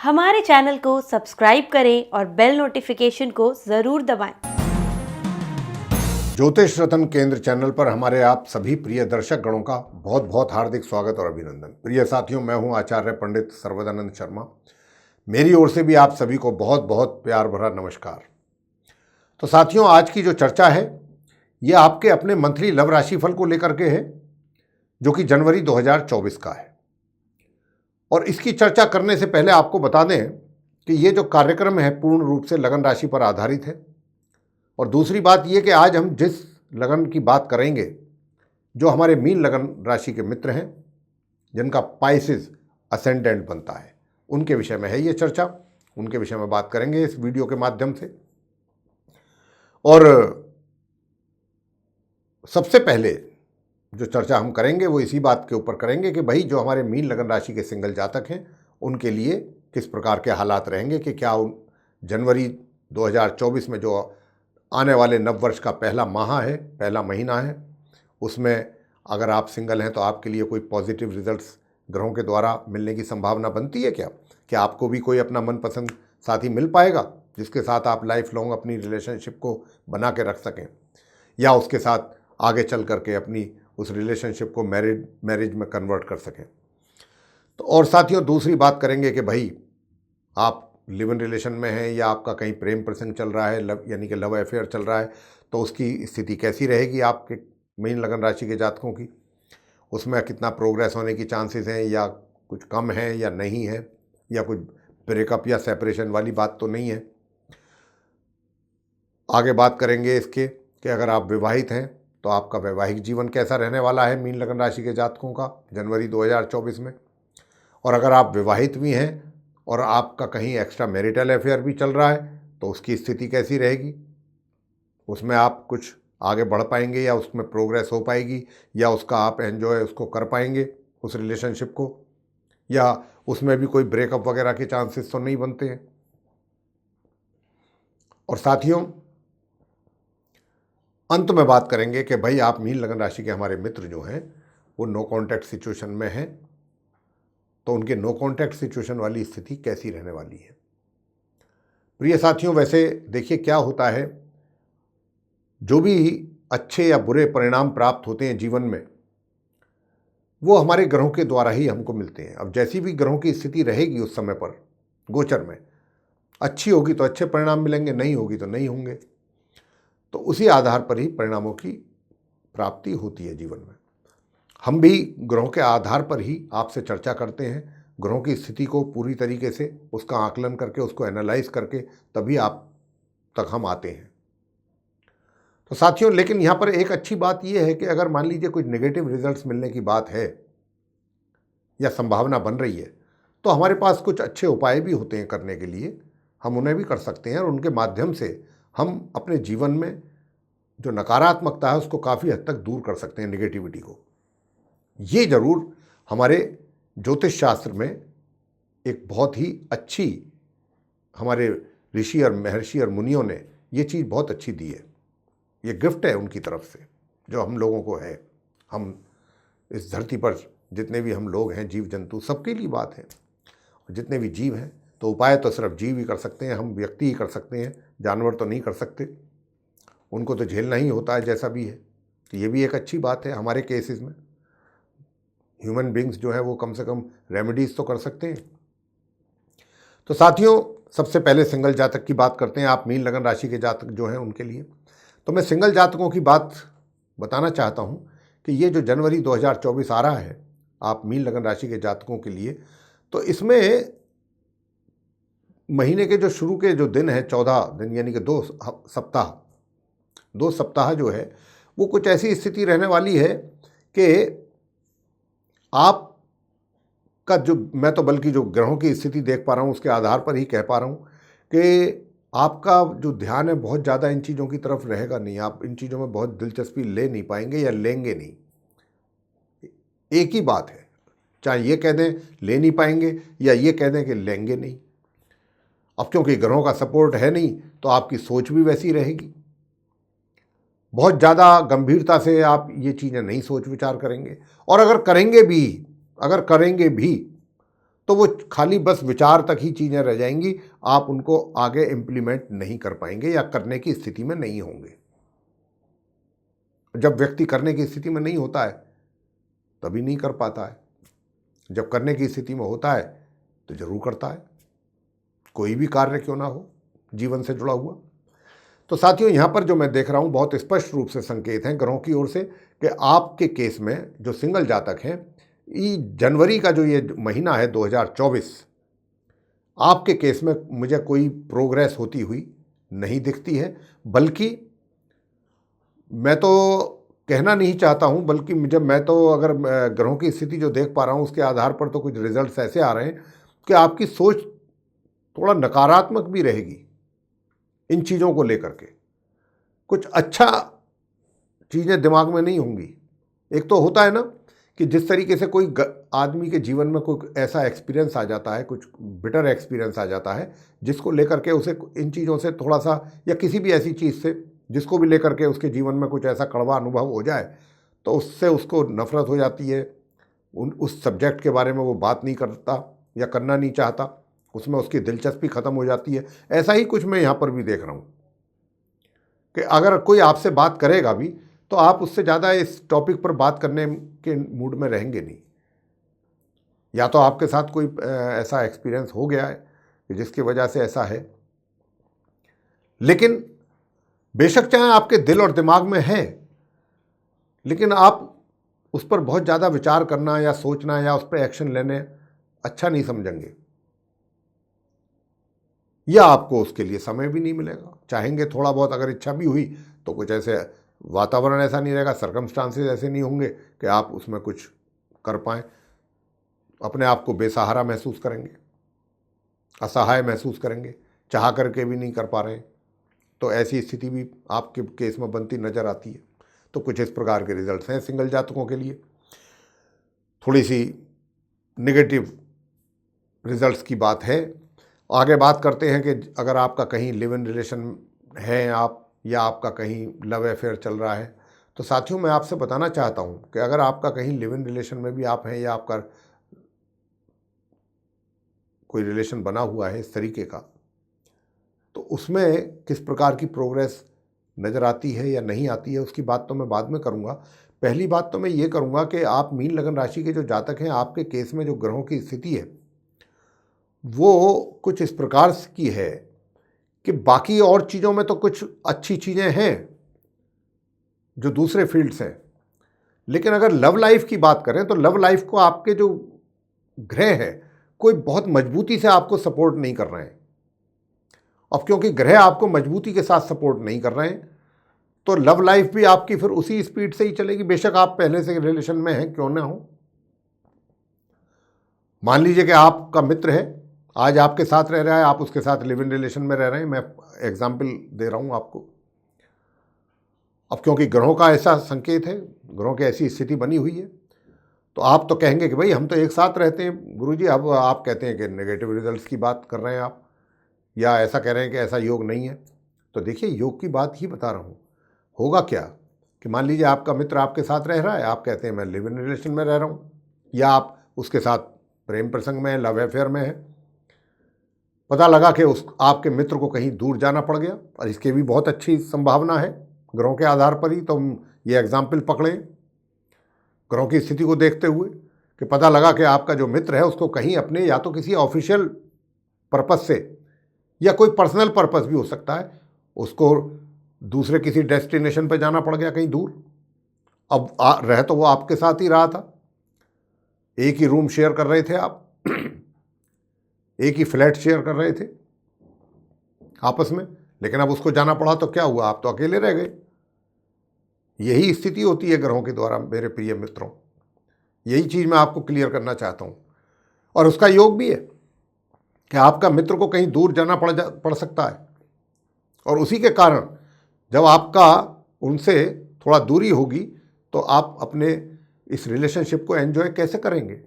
हमारे चैनल को सब्सक्राइब करें और बेल नोटिफिकेशन को ज़रूर दबाएं। ज्योतिष रत्न केंद्र चैनल पर हमारे आप सभी प्रिय दर्शक गणों का बहुत बहुत हार्दिक स्वागत और अभिनंदन। प्रिय साथियों, मैं हूं आचार्य पंडित सर्वदानंद शर्मा। मेरी ओर से भी आप सभी को बहुत बहुत प्यार भरा नमस्कार। तो साथियों, आज की जो चर्चा है ये आपके अपने मंथली लव राशिफल को लेकर के है, जो कि जनवरी 2024 का है। और इसकी चर्चा करने से पहले आपको बता दें कि ये जो कार्यक्रम है पूर्ण रूप से लगन राशि पर आधारित है। और दूसरी बात यह कि आज हम जिस लगन की बात करेंगे, जो हमारे मीन लगन राशि के मित्र हैं, जिनका पाइसेस असेंडेंट बनता है, उनके विषय में है ये चर्चा। उनके विषय में बात करेंगे इस वीडियो के माध्यम से। और सबसे पहले जो चर्चा हम करेंगे वो इसी बात के ऊपर करेंगे कि भाई जो हमारे मीन लगन राशि के सिंगल जातक हैं उनके लिए किस प्रकार के हालात रहेंगे, कि क्या जनवरी 2024 में जो आने वाले नववर्ष का पहला माह है, पहला महीना है, उसमें अगर आप सिंगल हैं तो आपके लिए कोई पॉजिटिव रिजल्ट्स ग्रहों के द्वारा मिलने की संभावना बनती है क्या आपको भी कोई अपना मनपसंद साथी मिल पाएगा जिसके साथ आप लाइफ लॉन्ग अपनी रिलेशनशिप को बना के रख सकें, या उसके साथ आगे चल करके अपनी उस रिलेशनशिप को मैरिज में कन्वर्ट कर सकें। तो और साथियों, दूसरी बात करेंगे कि भाई आप लिव इन रिलेशन में हैं या आपका कहीं प्रेम प्रसंग चल रहा है, यानी कि लव अफेयर चल रहा है, तो उसकी स्थिति कैसी रहेगी आपके मीन लगन राशि के जातकों की, उसमें कितना प्रोग्रेस होने की चांसेस हैं, या कुछ कम है या नहीं है, या कुछ ब्रेकअप या सेपरेशन वाली बात तो नहीं है। आगे बात करेंगे इसके कि अगर आप विवाहित हैं तो आपका वैवाहिक जीवन कैसा रहने वाला है मीन लगन राशि के जातकों का जनवरी 2024 में। और अगर आप विवाहित भी हैं और आपका कहीं एक्स्ट्रा मैरिटल अफेयर भी चल रहा है तो उसकी स्थिति कैसी रहेगी, उसमें आप कुछ आगे बढ़ पाएंगे या उसमें प्रोग्रेस हो पाएगी, या उसका आप एंजॉय उसको कर पाएंगे उस रिलेशनशिप को, या उसमें भी कोई ब्रेकअप वगैरह के चांसेस तो नहीं बनते हैं। और साथियों, अंत में बात करेंगे कि भाई आप मीन लगन राशि के हमारे मित्र जो हैं वो नो कॉन्टैक्ट सिचुएशन में हैं, तो उनके नो कॉन्टैक्ट सिचुएशन वाली स्थिति कैसी रहने वाली है। प्रिय साथियों, वैसे देखिए क्या होता है, जो भी अच्छे या बुरे परिणाम प्राप्त होते हैं जीवन में वो हमारे ग्रहों के द्वारा ही हमको मिलते हैं। अब जैसी भी ग्रहों की स्थिति रहेगी उस समय पर गोचर में, अच्छी होगी तो अच्छे परिणाम मिलेंगे, नहीं होगी तो नहीं होंगे। तो उसी आधार पर ही परिणामों की प्राप्ति होती है जीवन में। हम भी ग्रहों के आधार पर ही आपसे चर्चा करते हैं, ग्रहों की स्थिति को पूरी तरीके से उसका आकलन करके, उसको एनालाइज करके तभी आप तक हम आते हैं। तो साथियों, लेकिन यहाँ पर एक अच्छी बात यह है कि अगर मान लीजिए कुछ नेगेटिव रिजल्ट्स मिलने की बात है या संभावना बन रही है, तो हमारे पास कुछ अच्छे उपाय भी होते हैं करने के लिए, हम उन्हें भी कर सकते हैं और उनके माध्यम से हम अपने जीवन में जो नकारात्मकता है उसको काफ़ी हद तक दूर कर सकते हैं, नेगेटिविटी को। ये जरूर हमारे ज्योतिष शास्त्र में एक बहुत ही अच्छी, हमारे ऋषि और महर्षि और मुनियों ने ये चीज़ बहुत अच्छी दी है। ये गिफ्ट है उनकी तरफ से जो हम लोगों को है। हम इस धरती पर जितने भी हम लोग हैं, जीव जंतु, सबके लिए बात है। जितने भी जीव हैं, तो उपाय तो सिर्फ जीव ही कर सकते हैं, हम व्यक्ति ही कर सकते हैं, जानवर तो नहीं कर सकते। उनको तो झेलना ही होता है जैसा भी है। तो ये भी एक अच्छी बात है। हमारे केसेस में ह्यूमन बींग्स जो है वो कम से कम रेमेडीज तो कर सकते हैं। तो साथियों, सबसे पहले सिंगल जातक की बात करते हैं। आप मीन लगन राशि के जातक जो हैं उनके लिए तो मैं सिंगल जातकों की बात बताना चाहता हूं कि ये जो जनवरी 2024 आ रहा है आप मीन लगन राशि के जातकों के लिए, तो इसमें महीने के जो शुरू के जो दिन है, 14 दिन, यानी कि 2 सप्ताह जो है वो कुछ ऐसी स्थिति रहने वाली है कि आप का जो, मैं तो बल्कि जो ग्रहों की स्थिति देख पा रहा हूँ उसके आधार पर ही कह पा रहा हूँ कि आपका जो ध्यान है बहुत ज़्यादा इन चीज़ों की तरफ रहेगा नहीं। आप इन चीज़ों में बहुत दिलचस्पी ले नहीं पाएंगे या लेंगे नहीं। एक ही बात है, चाहे ये कह दें ले नहीं पाएंगे या ये कह दें कि लेंगे नहीं। अब क्योंकि ग्रहों का सपोर्ट है नहीं तो आपकी सोच भी वैसी रहेगी। बहुत ज़्यादा गंभीरता से आप ये चीज़ें नहीं सोच विचार करेंगे। और अगर करेंगे भी तो वो खाली बस विचार तक ही चीज़ें रह जाएंगी, आप उनको आगे इम्प्लीमेंट नहीं कर पाएंगे या करने की स्थिति में नहीं होंगे। जब व्यक्ति करने की स्थिति में नहीं होता है तभी नहीं कर पाता है, जब करने की स्थिति में होता है तो जरूर करता है, कोई भी कार्य क्यों ना हो जीवन से जुड़ा हुआ। तो साथियों, यहाँ पर जो मैं देख रहा हूँ बहुत स्पष्ट रूप से संकेत हैं ग्रहों की ओर से कि आपके केस में जो सिंगल जातक हैं, ये जनवरी का जो ये महीना है 2024, आपके केस में मुझे कोई प्रोग्रेस होती हुई नहीं दिखती है। बल्कि मैं तो कहना नहीं चाहता हूँ, बल्कि मैं तो अगर ग्रहों की स्थिति जो देख पा रहा हूँ उसके आधार पर तो कुछ रिजल्ट्स ऐसे आ रहे हैं कि आपकी सोच थोड़ा नकारात्मक भी रहेगी इन चीज़ों को लेकर के। कुछ अच्छा चीज़ें दिमाग में नहीं होंगी। एक तो होता है ना कि जिस तरीके से कोई आदमी के जीवन में कोई ऐसा एक्सपीरियंस आ जाता है, कुछ बिटर एक्सपीरियंस आ जाता है जिसको लेकर के उसे इन चीज़ों से थोड़ा सा, या किसी भी ऐसी चीज़ से जिसको भी लेकर के उसके जीवन में कुछ ऐसा कड़वा अनुभव हो जाए तो उससे उसको नफरत हो जाती है, उस सब्जेक्ट के बारे में वो बात नहीं करता या करना नहीं चाहता, उसमें उसकी दिलचस्पी खत्म हो जाती है। ऐसा ही कुछ मैं यहाँ पर भी देख रहा हूँ कि अगर कोई आपसे बात करेगा भी तो आप उससे ज़्यादा इस टॉपिक पर बात करने के मूड में रहेंगे नहीं। या तो आपके साथ कोई ऐसा एक्सपीरियंस हो गया है कि जिसकी वजह से ऐसा है, लेकिन बेशक चाहे आपके दिल और दिमाग में है, लेकिन आप उस पर बहुत ज़्यादा विचार करना या सोचना या उस पर एक्शन लेने अच्छा नहीं समझेंगे, या आपको उसके लिए समय भी नहीं मिलेगा। चाहेंगे थोड़ा बहुत, अगर इच्छा भी हुई तो कुछ ऐसे वातावरण ऐसा नहीं रहेगा, सर्कमस्टांसेस ऐसे नहीं होंगे कि आप उसमें कुछ कर पाएँ। अपने आप को बेसहारा महसूस करेंगे, असहाय महसूस करेंगे, चाह करके भी नहीं कर पा रहे हैं। तो ऐसी स्थिति भी आपके केस में बनती नज़र आती है। तो कुछ इस प्रकार के रिजल्ट्स हैं सिंगल जातकों के लिए। थोड़ी सी नेगेटिव रिजल्ट्स की बात है। आगे बात करते हैं कि अगर आपका कहीं लिव इन रिलेशन है आप, या आपका कहीं लव अफेयर चल रहा है, तो साथियों मैं आपसे बताना चाहता हूं कि अगर आपका कहीं लिव इन रिलेशन में भी आप हैं या आपका कोई रिलेशन बना हुआ है इस तरीके का, तो उसमें किस प्रकार की प्रोग्रेस नज़र आती है या नहीं आती है उसकी बात तो मैं बाद में करूंगा। पहली बात तो मैं ये करूंगा कि आप मीन लगन राशि के जो जातक हैं, आपके केस में जो ग्रहों की स्थिति है वो कुछ इस प्रकार की है कि बाकी और चीज़ों में तो कुछ अच्छी चीज़ें हैं जो दूसरे फील्ड्स हैं, लेकिन अगर लव लाइफ की बात करें तो लव लाइफ को आपके जो ग्रह हैं कोई बहुत मजबूती से आपको सपोर्ट नहीं कर रहे हैं। अब क्योंकि ग्रह आपको मजबूती के साथ सपोर्ट नहीं कर रहे हैं तो लव लाइफ भी आपकी फिर उसी स्पीड से ही चलेगी, बेशक आप पहले से रिलेशन में हैं क्यों ना हो। मान लीजिए कि आपका मित्र है, आज आपके साथ रह रहा है, आप उसके साथ लिव इन रिलेशन में रह रहे हैं, मैं एग्जाम्पल दे रहा हूं आपको। अब क्योंकि ग्रहों का ऐसा संकेत है, ग्रहों की ऐसी स्थिति बनी हुई है, तो आप तो कहेंगे कि भाई हम तो एक साथ रहते हैं गुरुजी। अब आप कहते हैं कि नेगेटिव रिजल्ट्स की बात कर रहे हैं आप, या ऐसा कह रहे हैं कि ऐसा योग नहीं है। तो देखिए, योग की बात ही बता रहा हूँ। होगा क्या कि मान लीजिए आपका मित्र आपके साथ रह रहा है, आप कहते हैं मैं लिव इन रिलेशन में रह रहा हूँ, या आप उसके साथ प्रेम प्रसंग में, लव अफेयर में है। पता लगा कि उस आपके मित्र को कहीं दूर जाना पड़ गया, और इसके भी बहुत अच्छी संभावना है ग्रहों के आधार पर ही तो हम ये एग्जाम्पल पकड़ें ग्रहों की स्थिति को देखते हुए, कि पता लगा कि आपका जो मित्र है उसको कहीं अपने, या तो किसी ऑफिशियल पर्पस से या कोई पर्सनल पर्पस भी हो सकता है, उसको दूसरे किसी डेस्टिनेशन पर जाना पड़ गया कहीं दूर। अब रह तो वो आपके साथ ही रहा था, एक ही रूम शेयर कर रहे थे आप, एक ही फ्लैट शेयर कर रहे थे आपस में, लेकिन अब उसको जाना पड़ा तो क्या हुआ, आप तो अकेले रह गए। यही स्थिति होती है ग्रहों के द्वारा मेरे प्रिय मित्रों। यही चीज़ मैं आपको क्लियर करना चाहता हूँ। और उसका योग भी है कि आपका मित्र को कहीं दूर जाना पड़ सकता है, और उसी के कारण जब आपका उनसे थोड़ा दूरी होगी तो आप अपने इस रिलेशनशिप को एंजॉय कैसे करेंगे।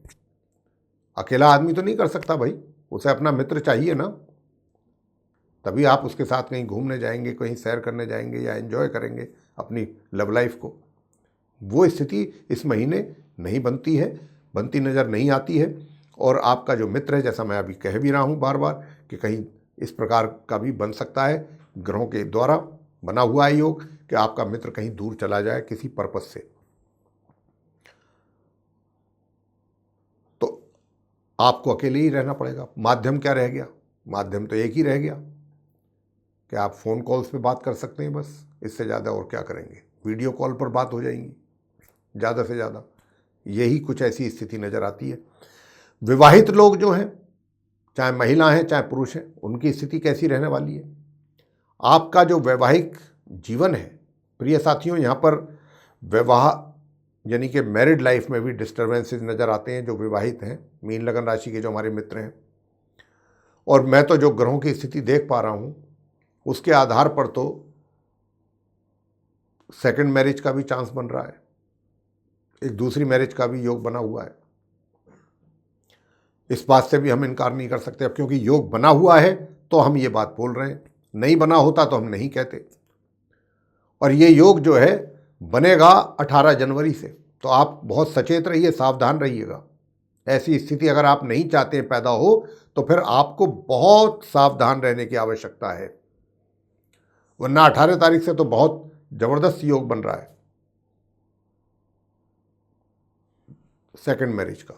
अकेला आदमी तो नहीं कर सकता भाई, उसे अपना मित्र चाहिए ना, तभी आप उसके साथ कहीं घूमने जाएंगे, कहीं सैर करने जाएंगे, या एंजॉय करेंगे अपनी लव लाइफ को। वो स्थिति इस महीने नहीं बनती है, बनती नज़र नहीं आती है। और आपका जो मित्र है, जैसा मैं अभी कह भी रहा हूँ बार बार, कि कहीं इस प्रकार का भी बन सकता है, ग्रहों के द्वारा बना हुआ है योग, कि आपका मित्र कहीं दूर चला जाए किसी पर्पज से। तो आपको अकेले ही रहना पड़ेगा। माध्यम क्या रह गया? माध्यम तो एक ही रह गया कि आप फ़ोन कॉल्स पे बात कर सकते हैं, बस इससे ज़्यादा और क्या करेंगे। वीडियो कॉल पर बात हो जाएंगी ज़्यादा से ज़्यादा। यही कुछ ऐसी स्थिति नज़र आती है। विवाहित लोग जो हैं, चाहे महिला हैं चाहे पुरुष हैं, उनकी स्थिति कैसी रहने वाली है? आपका जो वैवाहिक जीवन है प्रिय साथियों, यहाँ पर विवाह यानी कि मैरिड लाइफ में भी डिस्टर्बेंसेस नज़र आते हैं जो विवाहित हैं, मीन लगन राशि के जो हमारे मित्र हैं। और मैं तो जो ग्रहों की स्थिति देख पा रहा हूँ उसके आधार पर तो सेकंड मैरिज का भी चांस बन रहा है, एक दूसरी मैरिज का भी योग बना हुआ है। इस बात से भी हम इनकार नहीं कर सकते, अब क्योंकि योग बना हुआ है तो हम ये बात बोल रहे हैं, नहीं बना होता तो हम नहीं कहते। और ये योग जो है बनेगा 18 जनवरी से, तो आप बहुत सचेत रहिए, सावधान रहिएगा। ऐसी स्थिति अगर आप नहीं चाहते पैदा हो तो फिर आपको बहुत सावधान रहने की आवश्यकता है, वरना 18 तारीख से तो बहुत जबरदस्त योग बन रहा है सेकंड मैरिज का।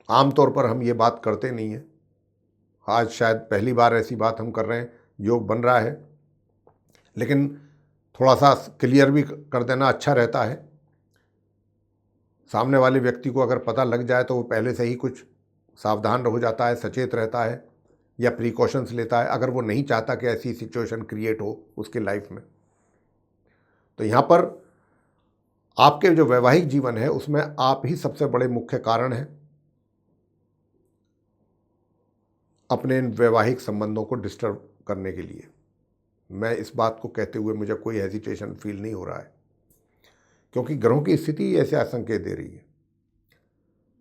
आमतौर पर हम ये बात करते नहीं हैं, आज शायद पहली बार ऐसी बात हम कर रहे हैं, योग बन रहा है, लेकिन थोड़ा सा क्लियर भी कर देना अच्छा रहता है। सामने वाले व्यक्ति को अगर पता लग जाए तो वो पहले से ही कुछ सावधान हो जाता है, सचेत रहता है या प्रिकॉशंस लेता है, अगर वो नहीं चाहता कि ऐसी सिचुएशन क्रिएट हो उसके लाइफ में। तो यहाँ पर आपके जो वैवाहिक जीवन है उसमें आप ही सबसे बड़े मुख्य कारण हैं अपने इन वैवाहिक संबंधों को डिस्टर्ब करने के लिए। मैं इस बात को कहते हुए मुझे कोई हेजिटेशन फील नहीं हो रहा है, क्योंकि ग्रहों की स्थिति ऐसे संकेत दे रही है।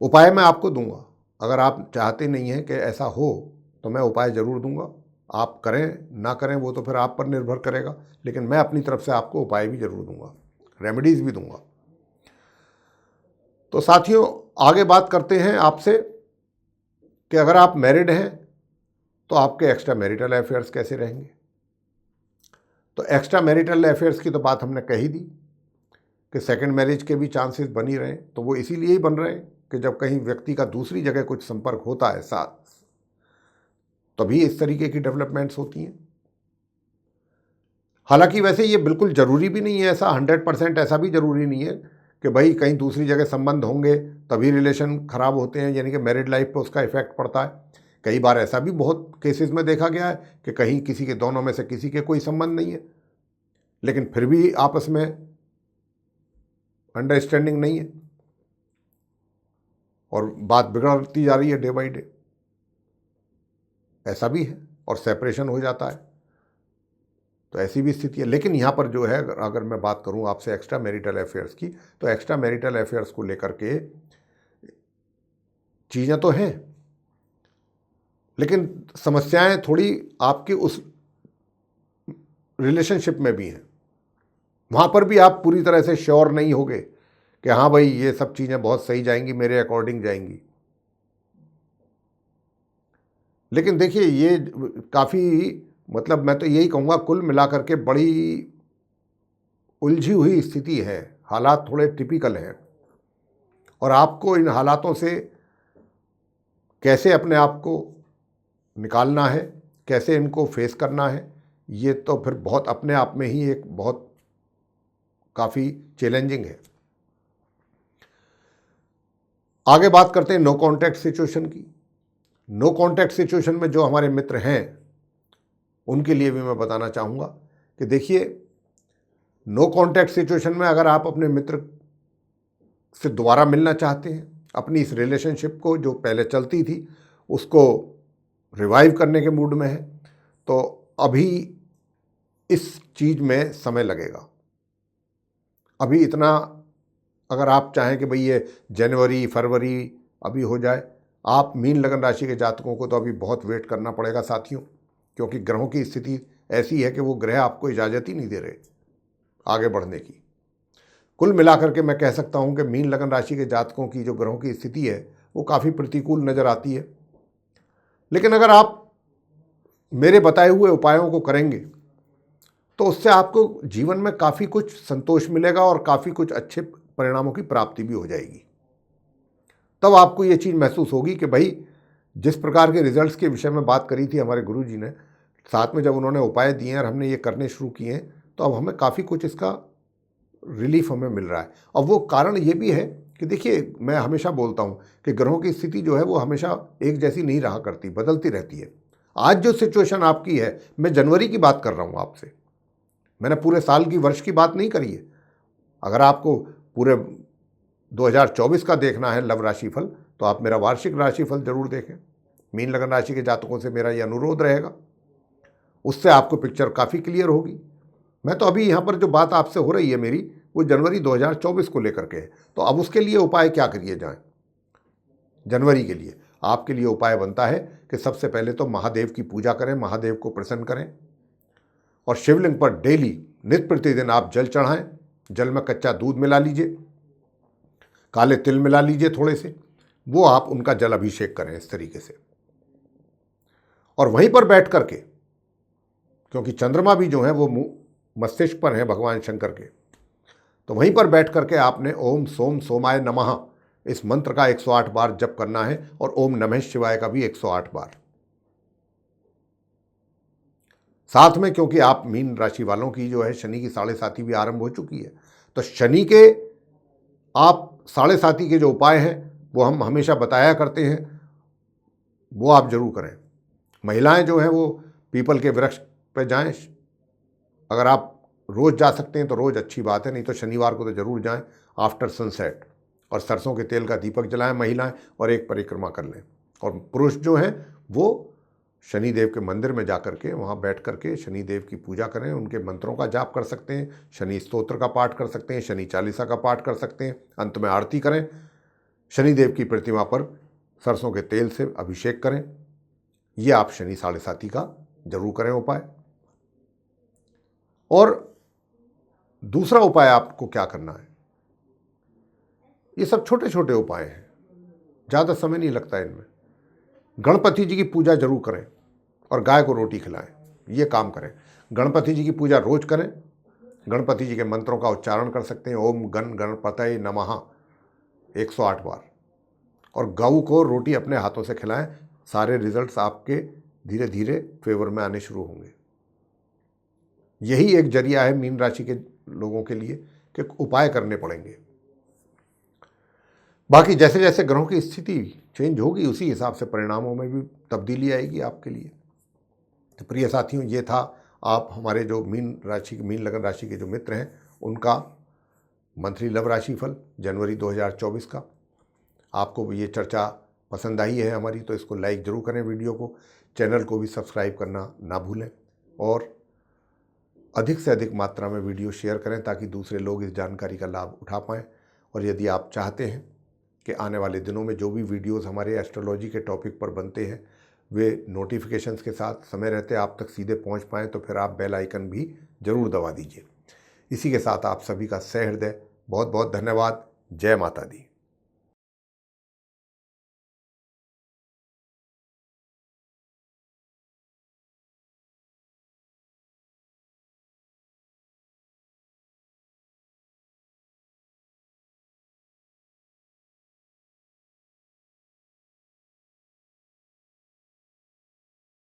उपाय मैं आपको दूंगा, अगर आप चाहते नहीं हैं कि ऐसा हो तो मैं उपाय ज़रूर दूंगा। आप करें ना करें वो तो फिर आप पर निर्भर करेगा, लेकिन मैं अपनी तरफ से आपको उपाय भी ज़रूर दूंगा, रेमेडीज़ भी दूंगा। तो साथियों, आगे बात करते हैं आपसे कि अगर आप मैरिड हैं तो आपके एक्स्ट्रा मैरिटल अफेयर्स कैसे रहेंगे। तो एक्स्ट्रा मैरिटल अफेयर्स की तो बात हमने कही दी कि सेकंड मैरिज के भी चांसेस बन ही रहे हैं, तो वो इसीलिए ही बन रहे हैं कि जब कहीं व्यक्ति का दूसरी जगह कुछ संपर्क होता है साथ, तभी इस तरीके की डेवलपमेंट्स होती हैं। हालांकि वैसे ये बिल्कुल ज़रूरी भी नहीं है, ऐसा 100% ऐसा भी ज़रूरी नहीं है कि भाई कहीं दूसरी जगह संबंध होंगे तभी रिलेशन ख़राब होते हैं, यानी कि मैरिड लाइफ पर उसका इफेक्ट पड़ता है। कई बार ऐसा भी बहुत केसेस में देखा गया है कि कहीं किसी के, दोनों में से किसी के कोई संबंध नहीं है, लेकिन फिर भी आपस में अंडरस्टैंडिंग नहीं है और बात बिगड़ती जा रही है डे बाई डे, ऐसा भी है, और सेपरेशन हो जाता है। तो ऐसी भी स्थिति है। लेकिन यहाँ पर जो है, अगर मैं बात करूँ आपसे एक्स्ट्रा मैरिटल अफेयर्स की, तो एक्स्ट्रा मैरिटल अफेयर्स को लेकर के चीज़ें तो हैं, लेकिन समस्याएं थोड़ी आपकी उस रिलेशनशिप में भी हैं। वहाँ पर भी आप पूरी तरह से श्योर नहीं होगे कि हाँ भाई ये सब चीज़ें बहुत सही जाएंगी, मेरे अकॉर्डिंग जाएंगी। लेकिन देखिए ये काफ़ी, मतलब मैं तो यही कहूँगा कुल मिलाकर के बड़ी उलझी हुई स्थिति है, हालात थोड़े टिपिकल हैं, और आपको इन हालातों से कैसे अपने आप को निकालना है, कैसे इनको फेस करना है, ये तो फिर बहुत अपने आप में ही एक बहुत काफ़ी चैलेंजिंग है। आगे बात करते हैं नो कॉन्टैक्ट सिचुएशन की। नो कॉन्टैक्ट सिचुएशन में जो हमारे मित्र हैं उनके लिए भी मैं बताना चाहूँगा कि देखिए, नो कॉन्टैक्ट सिचुएशन में अगर आप अपने मित्र से दोबारा मिलना चाहते हैं, अपनी इस रिलेशनशिप को जो पहले चलती थी उसको रिवाइव करने के मूड में है, तो अभी इस चीज़ में समय लगेगा। अभी इतना, अगर आप चाहें कि भाई ये जनवरी फरवरी अभी हो जाए, आप मीन लगन राशि के जातकों को तो अभी बहुत वेट करना पड़ेगा साथियों, क्योंकि ग्रहों की स्थिति ऐसी है कि वो ग्रह आपको इजाज़त ही नहीं दे रहे आगे बढ़ने की। कुल मिलाकर के मैं कह सकता हूं कि मीन लगन राशि के जातकों की जो ग्रहों की स्थिति है वो काफ़ी प्रतिकूल नज़र आती है। लेकिन अगर आप मेरे बताए हुए उपायों को करेंगे तो उससे आपको जीवन में काफ़ी कुछ संतोष मिलेगा और काफ़ी कुछ अच्छे परिणामों की प्राप्ति भी हो जाएगी। तब आपको ये चीज़ महसूस होगी कि भाई जिस प्रकार के रिजल्ट्स के विषय में बात करी थी हमारे गुरुजी ने, साथ में जब उन्होंने उपाय दिए और हमने ये करने शुरू किए तो अब हमें काफ़ी कुछ इसका रिलीफ हमें मिल रहा है। और वो कारण ये भी है कि देखिए, मैं हमेशा बोलता हूँ कि ग्रहों की स्थिति जो है वो हमेशा एक जैसी नहीं रहा करती, बदलती रहती है। आज जो सिचुएशन आपकी है, मैं जनवरी की बात कर रहा हूँ आपसे, मैंने पूरे साल की वर्ष की बात नहीं करी है। अगर आपको पूरे 2024 का देखना है लव राशिफल तो आप मेरा वार्षिक राशिफल जरूर देखें। मीन लगन राशि के जातकों से मेरा यह अनुरोध रहेगा, उससे आपको पिक्चर काफ़ी क्लियर होगी। मैं तो अभी यहाँ पर जो बात आपसे हो रही है मेरी, वो जनवरी 2024 को लेकर के है। तो अब उसके लिए उपाय क्या करिए जाएं। जनवरी के लिए आपके लिए उपाय बनता है कि सबसे पहले तो महादेव की पूजा करें, महादेव को प्रसन्न करें और शिवलिंग पर डेली नित्य प्रतिदिन आप जल चढ़ाएं। जल में कच्चा दूध मिला लीजिए, काले तिल मिला लीजिए थोड़े से, वो आप उनका जल अभिषेक करें इस तरीके से। और वहीं पर बैठ करके, क्योंकि चंद्रमा भी जो है वो मस्तिष्क पर है भगवान शंकर के, तो वहीं पर बैठ करके आपने ओम सोम सोमाय नमः इस मंत्र का 108 बार जप करना है और ओम नमः शिवाय का भी 108 बार। साथ में, क्योंकि आप मीन राशि वालों की जो है शनि की 7.5 भी आरंभ हो चुकी है, तो शनि के आप 7.5 के जो उपाय हैं वो हम हमेशा बताया करते हैं, वो आप जरूर करें। महिलाएं जो हैं वो पीपल के वृक्ष पर जाएं। अगर आप रोज़ जा सकते हैं तो रोज़ अच्छी बात है, नहीं तो शनिवार को तो जरूर जाएं आफ्टर सनसेट, और सरसों के तेल का दीपक जलाएं महिलाएं और एक परिक्रमा कर लें। और पुरुष जो हैं वो शनिदेव के मंदिर में जा कर के वहाँ बैठ कर के शनिदेव की पूजा करें, उनके मंत्रों का जाप कर सकते हैं, शनि स्तोत्र का पाठ कर सकते हैं, शनि चालीसा का पाठ कर सकते हैं, अंत में आरती करें, शनिदेव की प्रतिमा पर सरसों के तेल से अभिषेक करें। ये आप शनि 7.5 का जरूर करें उपाय। और दूसरा उपाय आपको क्या करना है, ये सब छोटे छोटे उपाय हैं, ज़्यादा समय नहीं लगता इनमें। गणपति जी की पूजा जरूर करें और गाय को रोटी खिलाएं, ये काम करें। गणपति जी की पूजा रोज करें, गणपति जी के मंत्रों का उच्चारण कर सकते हैं, ओम गण गणपतये नमः 108 बार, और गऊ को रोटी अपने हाथों से खिलाएं। सारे रिजल्ट्स आपके धीरे धीरे फेवर में आने शुरू होंगे। यही एक जरिया है मीन राशि के लोगों के लिए कि उपाय करने पड़ेंगे। बाकी जैसे जैसे ग्रहों की स्थिति चेंज होगी उसी हिसाब से परिणामों में भी तब्दीली आएगी आपके लिए। तो प्रिय साथियों, ये था आप हमारे जो मीन लगन राशि के जो मित्र हैं उनका मंथली लव राशिफल जनवरी 2024 का। आपको ये चर्चा पसंद आई है हमारी तो इसको लाइक जरूर करें, वीडियो को, चैनल को भी सब्सक्राइब करना ना भूलें और अधिक से अधिक मात्रा में वीडियो शेयर करें ताकि दूसरे लोग इस जानकारी का लाभ उठा पाएँ। और यदि आप चाहते हैं कि आने वाले दिनों में जो भी वीडियोस हमारे एस्ट्रोलॉजी के टॉपिक पर बनते हैं वे नोटिफिकेशंस के साथ समय रहते आप तक सीधे पहुंच पाएँ, तो फिर आप बेल आइकन भी ज़रूर दबा दीजिए। इसी के साथ आप सभी का सहृदय बहुत बहुत धन्यवाद। जय माता दी।